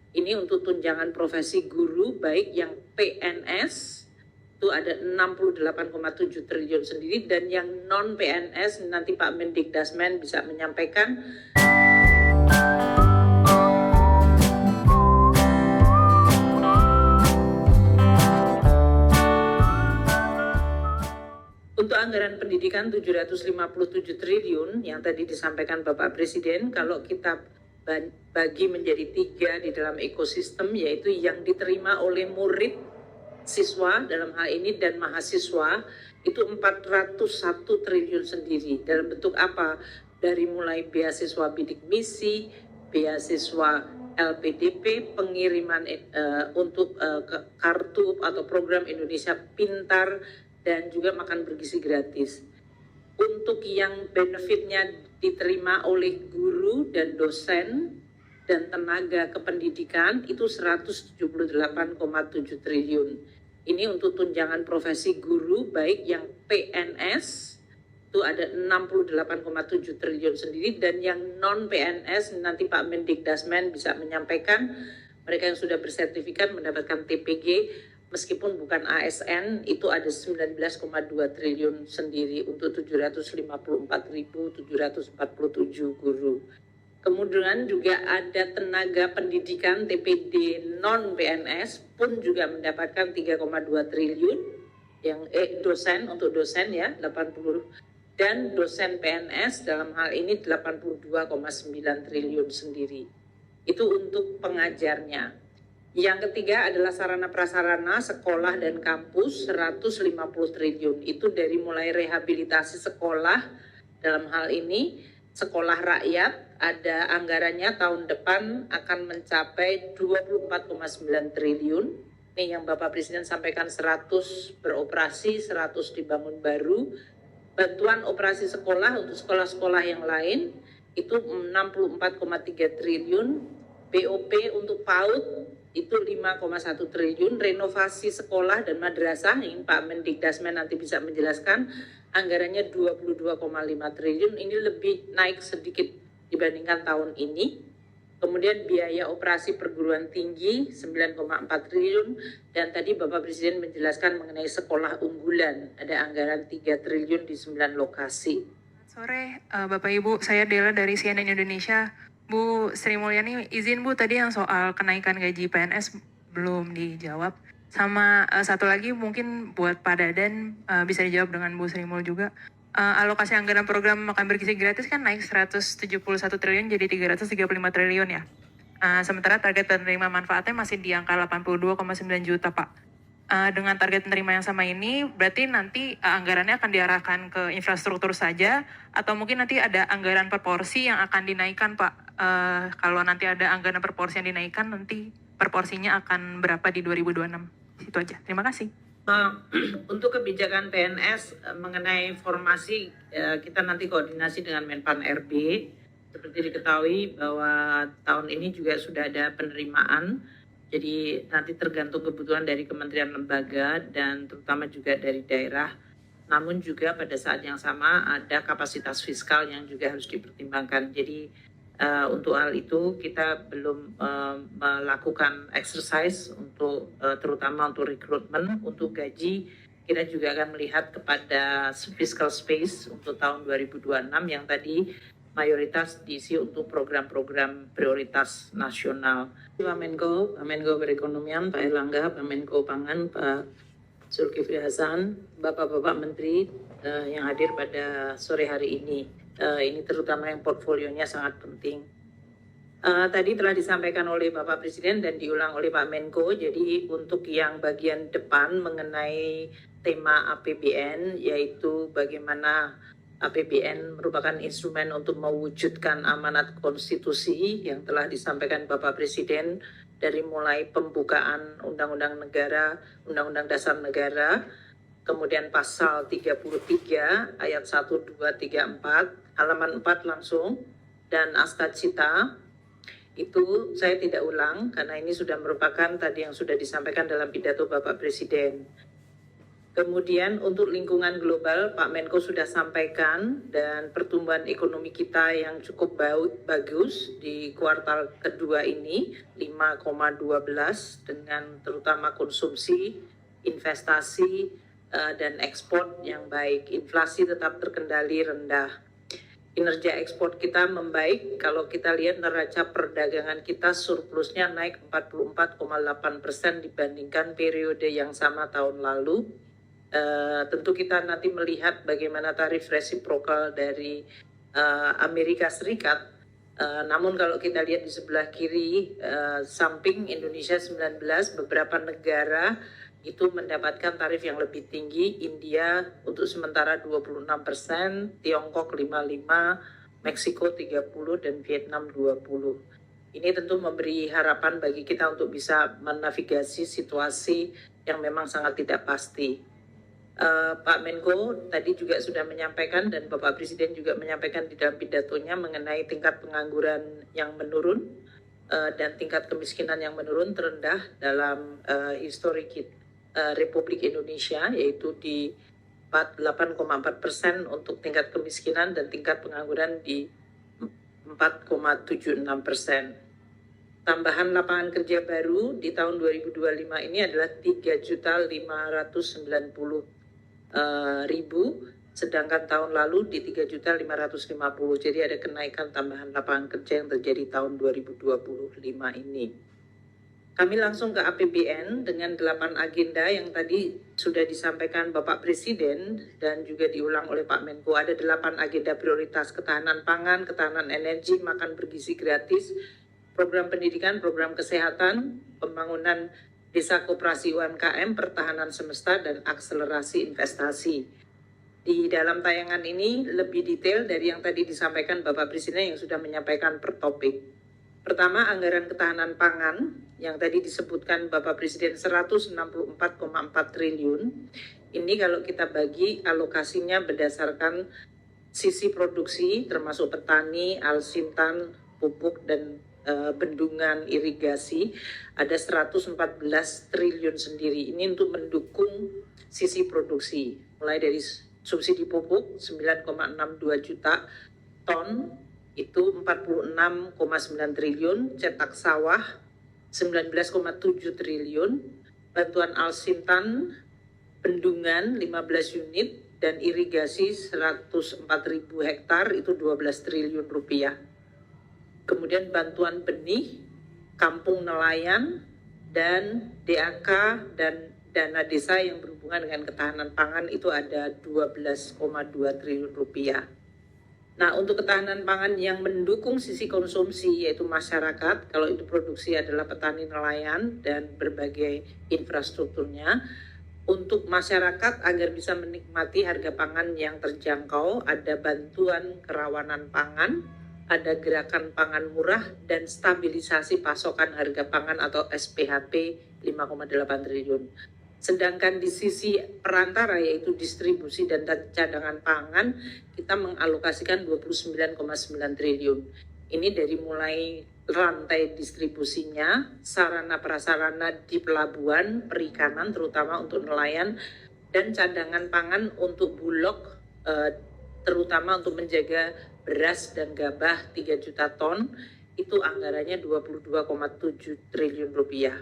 Ini untuk tunjangan profesi guru, baik yang PNS itu ada 68,7 triliun sendiri, dan yang non PNS nanti Pak Mendikdasmen bisa menyampaikan. Untuk anggaran pendidikan 757 triliun yang tadi disampaikan Bapak Presiden, kalau kita bagi menjadi 3 di dalam ekosistem, yaitu yang diterima oleh murid, siswa dalam hal ini, dan mahasiswa, itu 401 triliun sendiri. Dalam bentuk apa? Dari mulai beasiswa bidik misi, beasiswa LPDP, pengiriman untuk kartu atau program Indonesia Pintar, dan juga makan bergizi gratis. Untuk yang benefitnya diterima oleh guru dan dosen dan tenaga kependidikan itu 178,7 triliun. Ini untuk tunjangan profesi guru, baik yang PNS itu ada 68,7 triliun sendiri, dan yang non PNS nanti Pak Mendikdasmen bisa menyampaikan. Mereka yang sudah bersertifikat mendapatkan TPG meskipun bukan ASN, itu ada 19,2 triliun sendiri untuk 754.747 guru. Kemudian juga ada tenaga pendidikan TPD non PNS pun juga mendapatkan 3,2 triliun, yang dosen, untuk dosen ya 80, dan dosen PNS dalam hal ini 82,9 triliun sendiri. Itu untuk pengajarnya. Yang ketiga adalah sarana prasarana sekolah dan kampus 150 triliun. Itu dari mulai rehabilitasi sekolah, dalam hal ini sekolah rakyat, ada anggarannya tahun depan akan mencapai 24,9 triliun. Ini yang Bapak Presiden sampaikan, 100 beroperasi, 100 dibangun baru. Bantuan operasi sekolah untuk sekolah-sekolah yang lain itu 64,3 triliun. BOP untuk PAUD itu 5,1 triliun, renovasi sekolah dan madrasah, ini Pak Mendikdasmen nanti bisa menjelaskan, anggarannya 22,5 triliun, ini lebih naik sedikit dibandingkan tahun ini. Kemudian biaya operasi perguruan tinggi 9,4 triliun, dan tadi Bapak Presiden menjelaskan mengenai sekolah unggulan, ada anggaran 3 triliun di 9 lokasi. Sore Bapak Ibu, saya Dela dari CNN Indonesia. Bu Sri Mulyani, izin Bu, tadi yang soal kenaikan gaji PNS belum dijawab. Sama satu lagi mungkin buat Pak Dadan, bisa dijawab dengan Bu Sri Mul juga. Alokasi anggaran program makan bergizi gratis kan naik 171 triliun jadi 335 triliun ya. Sementara target penerima manfaatnya masih di angka 82,9 juta Pak. Dengan target penerima yang sama ini, berarti nanti anggarannya akan diarahkan ke infrastruktur saja, atau mungkin nanti ada anggaran per porsi yang akan dinaikkan Pak. Kalau nanti ada anggaran per porsi yang dinaikkan, nanti per porsinya akan berapa di 2026? Itu aja, terima kasih. Untuk kebijakan PNS mengenai formasi, kita nanti koordinasi dengan Menpan RB. Seperti diketahui bahwa tahun ini juga sudah ada penerimaan. Jadi nanti tergantung kebutuhan dari kementerian lembaga dan terutama juga dari daerah. Namun juga pada saat yang sama ada kapasitas fiskal yang juga harus dipertimbangkan. Jadi untuk hal itu kita belum melakukan exercise untuk terutama untuk rekrutmen, untuk gaji. Kita juga akan melihat kepada fiscal space untuk tahun 2026 yang tadi mayoritas diisi untuk program-program prioritas nasional. Pak Menko Perekonomian, Pak Erlangga, Pak Menko Pangan, Pak Zulkifli Hasan, Bapak-Bapak Menteri yang hadir pada sore hari ini. Ini terutama yang portfolionya sangat penting. Tadi telah disampaikan oleh Bapak Presiden dan diulang oleh Pak Menko. Jadi untuk yang bagian depan mengenai tema APBN, yaitu bagaimana APBN merupakan instrumen untuk mewujudkan amanat konstitusi yang telah disampaikan Bapak Presiden dari mulai pembukaan Undang-Undang Negara, Undang-Undang Dasar Negara, kemudian pasal 33 ayat 1, 2, 3, 4, halaman 4 langsung, dan Asta Cita. Itu saya tidak ulang karena ini sudah merupakan tadi yang sudah disampaikan dalam pidato Bapak Presiden. Kemudian untuk lingkungan global, Pak Menko sudah sampaikan, dan pertumbuhan ekonomi kita yang cukup bagus di kuartal kedua ini 5,12 dengan terutama konsumsi, investasi, dan ekspor yang baik. Inflasi tetap terkendali rendah. Kinerja ekspor kita membaik. Kalau kita lihat neraca perdagangan kita surplusnya naik 44,8% dibandingkan periode yang sama tahun lalu. Tentu kita nanti melihat bagaimana tarif resiprokal dari Amerika Serikat. Namun kalau kita lihat di sebelah kiri samping Indonesia 19, beberapa negara itu mendapatkan tarif yang lebih tinggi. India untuk sementara 26%, Tiongkok 55%, Meksiko 30%, dan Vietnam 20%. Ini tentu memberi harapan bagi kita untuk bisa menavigasi situasi yang memang sangat tidak pasti. Pak Menko tadi juga sudah menyampaikan, dan Bapak Presiden juga menyampaikan di dalam pidatonya mengenai tingkat pengangguran yang menurun dan tingkat kemiskinan yang menurun terendah dalam histori Republik Indonesia, yaitu di 8,4% untuk tingkat kemiskinan dan tingkat pengangguran di 4,76%. Tambahan lapangan kerja baru di tahun 2025 ini adalah 3.590.000, sedangkan tahun lalu di 3.550.000. Jadi ada kenaikan tambahan lapangan kerja yang terjadi tahun 2025 ini. Kami langsung ke APBN dengan 8 agenda yang tadi sudah disampaikan Bapak Presiden dan juga diulang oleh Pak Menko. Ada 8 agenda prioritas: ketahanan pangan, ketahanan energi, makan bergizi gratis, program pendidikan, program kesehatan, pembangunan desa koperasi UMKM, pertahanan semesta, dan akselerasi investasi. Di dalam tayangan ini lebih detail dari yang tadi disampaikan Bapak Presiden yang sudah menyampaikan per topik. Pertama, anggaran ketahanan pangan yang tadi disebutkan Bapak Presiden 164,4 triliun. Ini kalau kita bagi alokasinya berdasarkan sisi produksi termasuk petani, alsintan, pupuk, dan bendungan irigasi, ada 114 triliun sendiri. Ini untuk mendukung sisi produksi, mulai dari subsidi pupuk 9,62 juta ton, itu 46,9 triliun, cetak sawah 19,7 triliun, bantuan alsintan, bendungan 15 unit, dan irigasi 104.000 hektar, itu 12 triliun rupiah. Kemudian bantuan benih, kampung nelayan, dan DAK dan dana desa yang berhubungan dengan ketahanan pangan itu ada 12,2 triliun rupiah. Nah, untuk ketahanan pangan yang mendukung sisi konsumsi yaitu masyarakat, kalau itu produksi adalah petani nelayan dan berbagai infrastrukturnya. Untuk masyarakat agar bisa menikmati harga pangan yang terjangkau, ada bantuan kerawanan pangan, ada gerakan pangan murah, dan stabilisasi pasokan harga pangan atau SPHP 5,8 triliun. Sedangkan di sisi perantara yaitu distribusi dan cadangan pangan, kita mengalokasikan 29,9 triliun. Ini dari mulai rantai distribusinya, sarana prasarana di pelabuhan, perikanan terutama untuk nelayan, dan cadangan pangan untuk bulog terutama untuk menjaga beras dan gabah 3 juta ton, itu anggarannya 22,7 triliun rupiah.